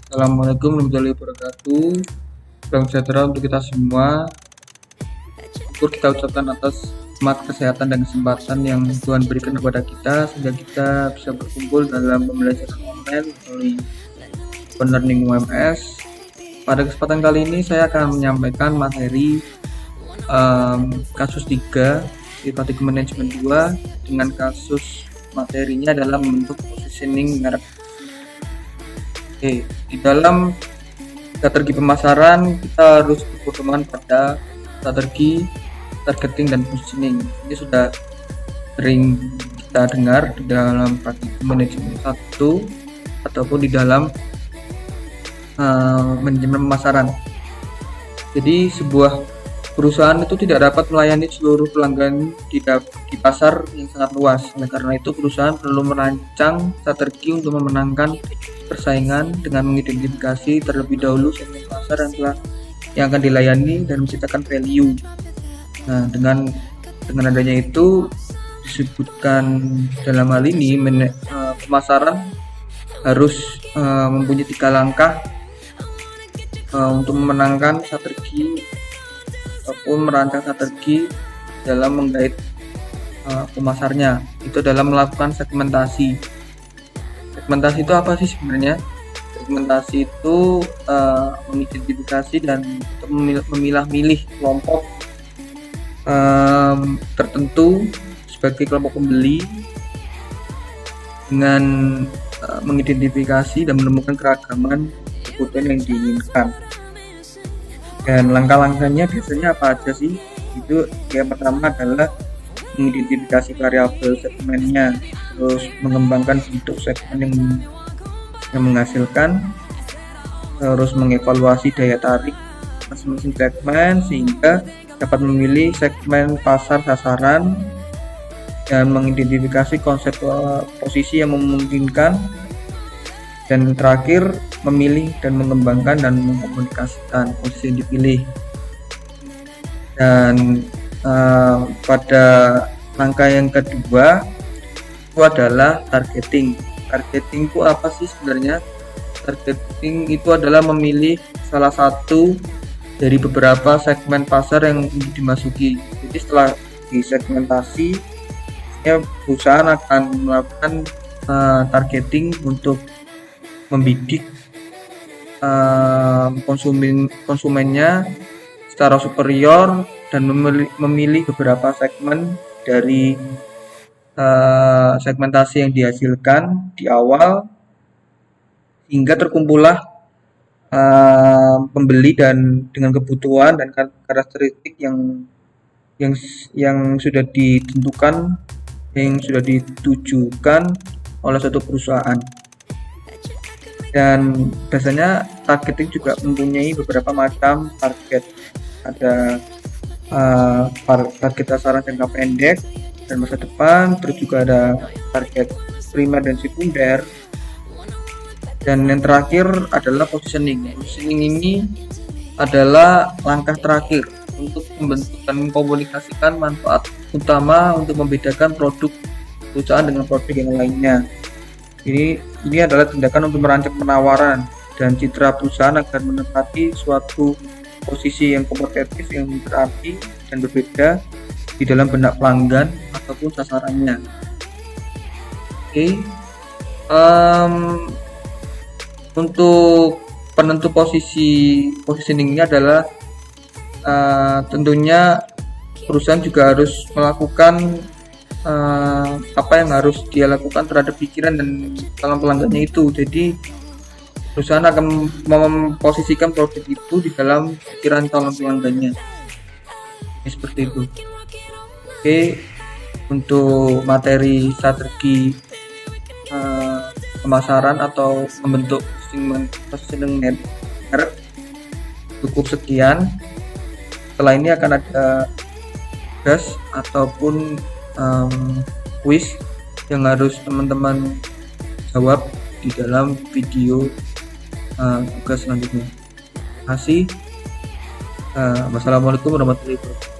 Assalamualaikum warahmatullahi wabarakatuh. Salam sejahtera untuk kita semua. Syukur kita ucapkan atas semangat kesehatan dan kesempatan yang Tuhan berikan kepada kita sehingga kita bisa berkumpul dalam pembelajaran online melalui Open Learning UMS. Pada kesempatan kali ini saya akan menyampaikan materi kasus 3 di Fatigue Management 2 dengan kasus materinya adalah membentuk positioning merek. Oke, di dalam strategi pemasaran kita harus berpedoman pada strategi targeting dan positioning. Ini sudah sering kita dengar di dalam Fatigue Management 1 ataupun di dalam manajemen pemasaran. Jadi sebuah perusahaan itu tidak dapat melayani seluruh pelanggan di pasar yang sangat luas. Oleh karena itu perusahaan perlu merancang strategi untuk memenangkan persaingan dengan mengidentifikasi terlebih dahulu segmen pasar yang akan dilayani dan menciptakan value. Nah, dengan adanya itu disebutkan dalam hal ini pemasaran harus mempunyai 3 langkah untuk memenangkan strategi ataupun merancang strategi dalam menggait pemasarnya. Itu dalam melakukan segmentasi. Segmentasi itu apa sih sebenarnya? Segmentasi itu mengidentifikasi dan memilah-milih kelompok tertentu sebagai kelompok pembeli dengan mengidentifikasi dan menemukan keragaman kebutuhan yang diinginkan. Dan langkah-langkahnya biasanya apa aja sih? Itu yang pertama adalah mengidentifikasi variabel segmennya, terus mengembangkan bentuk segmen yang menghasilkan, terus mengevaluasi daya tarik masing-masing segmen sehingga dapat memilih segmen pasar sasaran dan mengidentifikasi konsep posisi yang memungkinkan, dan terakhir memilih dan mengembangkan dan mengkomunikasikan posisi yang dipilih. Dan pada langkah yang kedua itu adalah targeting. Targeting itu apa sih sebenarnya? Targeting itu adalah memilih salah satu dari beberapa segmen pasar yang dimasuki. Jadi setelah disegmentasi, perusahaan akan melakukan targeting untuk membidik konsumennya secara superior dan memilih beberapa segmen dari segmentasi yang dihasilkan di awal hingga terkumpullah pembeli dan dengan kebutuhan dan karakteristik yang sudah ditentukan, yang sudah ditujukan oleh suatu perusahaan. Dan biasanya targeting juga mempunyai beberapa macam target. Ada target sasaran jangka pendek dan masa depan, terus juga ada target primer dan sekunder, dan yang terakhir adalah positioning. Positioning ini adalah langkah terakhir untuk membentuk dan mengkomunikasikan manfaat utama untuk membedakan produk perusahaan dengan produk yang lainnya. Ini adalah tindakan untuk merancang penawaran dan citra perusahaan agar menempati suatu posisi yang kompetitif yang berarti dan berbeda di dalam benak pelanggan ataupun sasarannya. Oke. Untuk penentu positioningnya adalah tentunya perusahaan juga harus melakukan apa yang harus dia lakukan terhadap pikiran dan calon pelanggannya itu. Jadi perusahaan akan memposisikan produk itu di dalam pikiran calon pelanggannya. Seperti itu. Oke, untuk materi strategi pemasaran atau membentuk positioning merek cukup sekian. Setelah ini akan ada tugas ataupun quiz yang harus teman-teman jawab di dalam video tugas selanjutnya. Terima kasih. Wassalamualaikum warahmatullahi wabarakatuh.